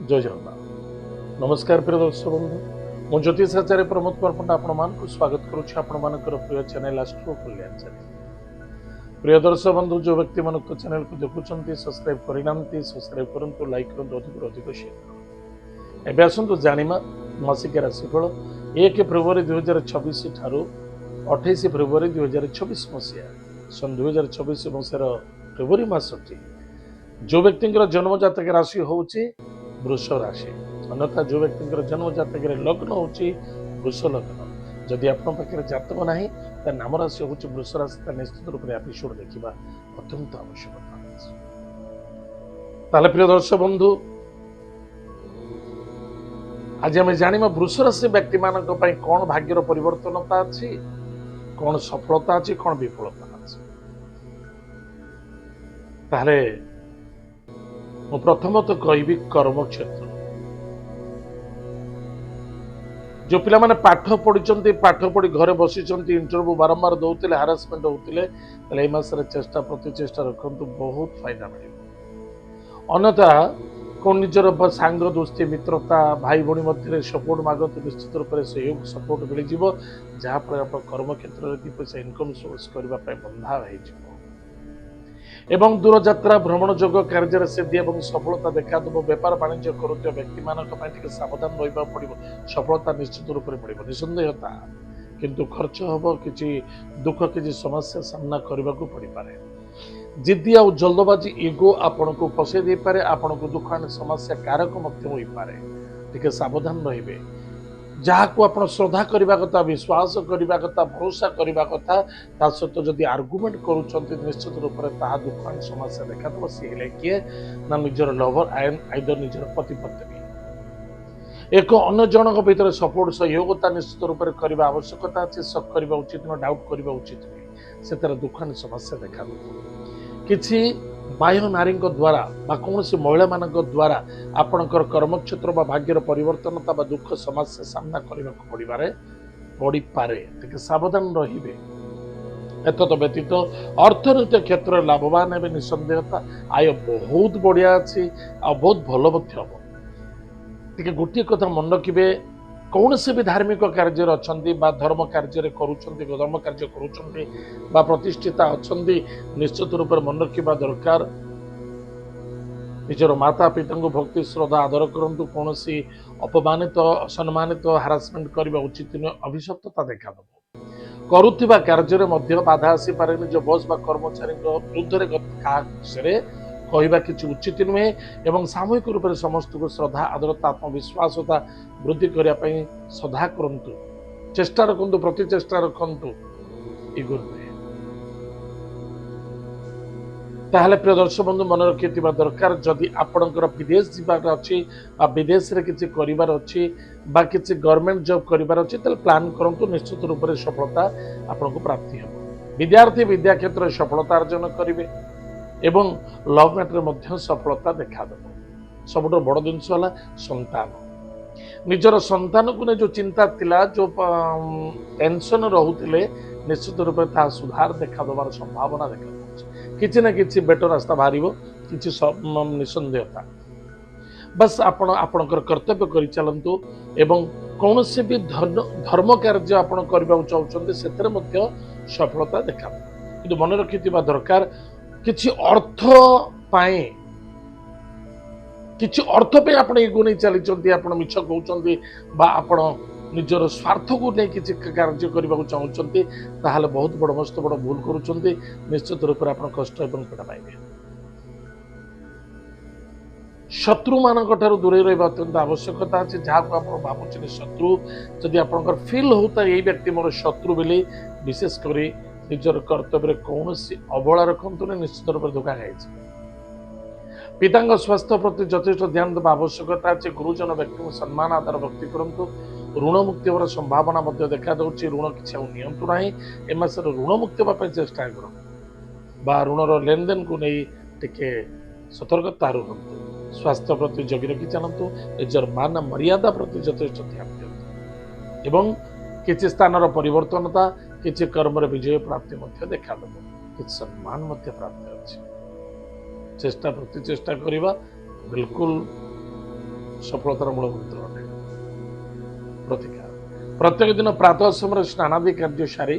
जय जगन्नाथ। नमस्कार प्रिय दर्शक बंधु, मु ज्योतिष आचार्य प्रमोद कुमार पंडा आपण स्वागत करुच्ची आपण प्रिय चैनल एस्ट्रो कल्याण चैनल। प्रिय दर्शक बंधु, जो व्यक्ति मन चैनल को देखुंत सब्सक्राइब करना सब्सक्राइब करूँ, लाइक करूँ, अधिक शेयर करूँ। एवं आसतु जाना मासिक राशिफल 1 फेब्रुआरी 2026 ठारू 28 फेब्रुआरी 2026 मसीहा सन 2026 मसीहार फेब्रुआरी मासटी जो व्यक्ति जन्म जातक राशि हूँ वृष राशि, अन्यथा जो व्यक्ति जन्म जातक लग्न हूँ वृष लग्न। जदि आपन पाखे जातक ना तो नाम राशि हूँ वृष राशि, निश्चित रूप से एपिसोड देखा अत्यंत आवश्यकता। प्रिय दर्शक बंधु, आज आम जाना वृष राशि व्यक्ति मान कौन भाग्यर परिवर्तनता अच्छी, कौन सफलता अच्छी, कौन विफलता अच्छी। ताहले मु प्रथमतः कहबी कर्म क्षेत्र। जो पिला माने पाठ पढ़ी पाठ पढ़ी घरे बसी इंटरव्यू बारंबार दौले हारासमेंट होते मासरे चेष्टा प्रति चेष्टा रखु, बहुत फायदा मिले। अन्यथा कौन निजर सांग दोस्ती मित्रता भाई भाई मध्य सपोर्ट मागत, निश्चित रूप से सहयोग सपोर्ट मिल जहाँफल आप कर्म क्षेत्र में कि पैसा इनकम सोर्स करने बंधा हो एवं दूर यात्रा भ्रमण जोग कार्य सिद्धि और सफलता देखा देव। व्यापार वाणिज्य करुवा व्यक्ति मानक सावधान रहा पड़ो, सफलता निश्चित रूप से मिल निसंदेहता, किंतु खर्च हम कि दुख कि समस्या सामना करने को पड़ पाए। जिद्दी आ जल्दबाजी इगो आपन को फसई दे पारे, आपन को दुख आने समस्या कारक हो पारे। टिके सावधान रहिबे। जहाँ को आप श्रद्धा करने कथा, विश्वास करने कथा, भरोसा करने कथा, ता सहित जदि आर्गुमेंट करुँच निश्चित रूप से ता दुख समस्या देखा देव। सी किए ना निजर लवर आइदर निजर पति पत्नी एक अन्य जन भर सपोर्ट सहयोगिता निश्चित रूप से करने आवश्यकता अच्छे। शक करने उचित न, डाउट करने उचित नहीं, से दुख समस्या देखा देव। किसी बाह्य नारी द्वारा कौन सी महिला मान द्वारा आपणकर कर्मक्षेत्र भाग्यर परिवर्तनता दुख समस्या सामना करने को पड़ पारे, सावधान रहिबे। एतद व्यतीत अर्थनैतिक क्षेत्र लाभवान है निसंदेहता, आय बहुत बढ़िया अच्छी आ बहुत भल हम। गोटे कथा मन रखिए, कौन से भी धार्मिक कार्य अच्छा धर्म कार्य धर्म कार्य कर प्रतिष्ठिता अच्छा, निश्चित रूप से मन रखा दरकार निजर माता पिता को भक्ति श्रद्धा आदर करूँ। कौन सी अपमानित असम्मानित हारासमेंट करने उचित नुह, अभिशप्तता देखा देव। करुवा कार्य बाधा आसी पारे। निज बस कर्मचारी विरुद्ध कहवा कि उचित नुहे एवं सामूहिक रूप से समस्त को श्रद्धा आदरता आत्मविश्वासता वृद्धि करने सदा करूँ, चेष्टा रखु, प्रति चेष्टा रखु, इगो नुहे। ताहले प्रिय दर्शक बंधु, मन रखि दरकार जदि आपणकर विदेश जीवार अच्छी, विदेश रे किछि करिवार अच्छी, किछि गवर्नमेंट जॉब करिवार अच्छी, प्लान करंतु, निश्चित रूप से सफलता आपको प्राप्ति हो। विद्यार्थी विद्या क्षेत्र में सफलता अर्जन करेंगे एवं लव मैटर मध्य सफलता देखा देव। सबुठ बड़ जिनस संतान, निजर संतान को जो चिंता थिला, जो टेंशन रोते, निश्चित रूप से सुधार देखा देवार संभावना देखा किसी ना किसी बेटर रास्ता बाहर किसी निसंदेहता। बस आपणकर कर्तव्य कर चलतु एवं कौन से भी धर्म कार्य आप करने चाहते से सफलता देखा। कि मन रखि दरकार किसी अर्थ पे आप इगो नहीं चली आप मिछ कहते निजर स्वार्थ को नहीं किसी कार्य करने चाहते, ताहले बहुत बड़ मस्त बड़ भूल करुँच। निश्चित रूप से आप कष्ट एवं पीड़ा पाइबे। शत्रु मान दूरे रहा अत्यंत आवश्यकता अच्छे। जहाँ को आप भावुँ शत्रु जदि आप फिल होता है, यही व्यक्ति मोर शत्रु बोली, विशेषकर निजर कर्तव्य कौन सी अवहेला रखु, निश्चित रूप से धोखा खाई। पिता स्वास्थ्य प्रति यथेष्ट ध्यान देवा आवश्यकता अच्छे। गुरुजन व्यक्ति को सम्मान आदर भक्ति करूँ। ऋण मुक्ति होवर संभावना देखा दूसरी, ऋण किसी नियंतु ना ए मासर ऋण मुक्ति होगा चेष्टा कर ऋणर लेन देन को नहीं टिके सतर्कता रुहतु। स्वास्थ्य प्रति जगि रखी चलतु, निजर मान मर्यादा प्रति यथेष्ट ध्यान दिंतु एवं किसी स्थान परिवर्तनता किसी कर्म विजय प्राप्ति देखा देव। किसी सम्मान प्राप्ति अच्छे। चेष्टा प्रति चेष्टा करवा बिल्कुल ସଫଳତାର ମୂଳ ମନ୍ତ୍ର ଅଟେ। ପ୍ରତିକାର ପ୍ରତ୍ୟେକ ଦିନ ପ୍ରାତଃ ସମୟରେ ସ୍ନାନାଦି କାର୍ଯ୍ୟ ସାରି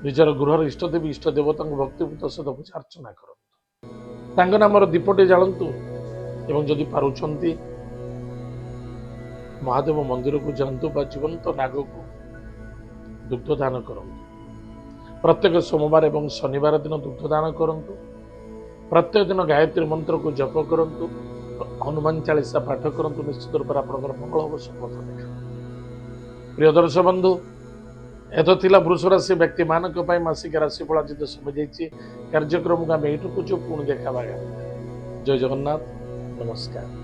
ନିଜର ଗୃହର ଇଷ୍ଟଦେବୀ ଇଷ୍ଟ ଦେବତାଙ୍କୁ ଭକ୍ତିପୂତ ସହିତ ପୂଜା ଅର୍ଚ୍ଚନା କରନ୍ତୁ। ତାଙ୍କ ନାମର ଦୀପଟେ ଜାଳନ୍ତୁ ଏବଂ ଯଦି ପାରୁଛନ୍ତି ମହାଦେବ ମନ୍ଦିରକୁ ଯାଆନ୍ତୁ ବା ଜୀବନ୍ତ ନାଗକୁ ଦୁଗ୍ଧ ଦାନ କରନ୍ତୁ। ପ୍ରତ୍ୟେକ ସୋମବାର ଏବଂ ଶନିବାର ଦିନ ଦୁଗ୍ଧ ଦାନ କରନ୍ତୁ। ପ୍ରତ୍ୟେକ ଦିନ ଗାୟତ୍ରୀ ମନ୍ତ୍ରକୁ ଜପ କରନ୍ତୁ। ହନୁମାନ ଚାଳିଶା ପାଠ କରନ୍ତୁ। ନିଶ୍ଚିତ ରୂପରେ ଆପଣଙ୍କର ମଙ୍ଗଳ ହବ, ସଫଳତା ଦେଖାଯିବ। ପ୍ରିୟ ଦର୍ଶକ ବନ୍ଧୁ, ଏତ ଥିଲା ବୃଷ ରାଶି ବ୍ୟକ୍ତିମାନଙ୍କ ପାଇଁ ମାସିକ ରାଶିଫଳ। ଆଜି ତ ସରିଯାଇଛି କାର୍ଯ୍ୟକ୍ରମକୁ ଆମେ ଏଇଠୁ ପୁଣି ଦେଖା। ଜୟ ଜଗନ୍ନାଥ, ନମସ୍କାର।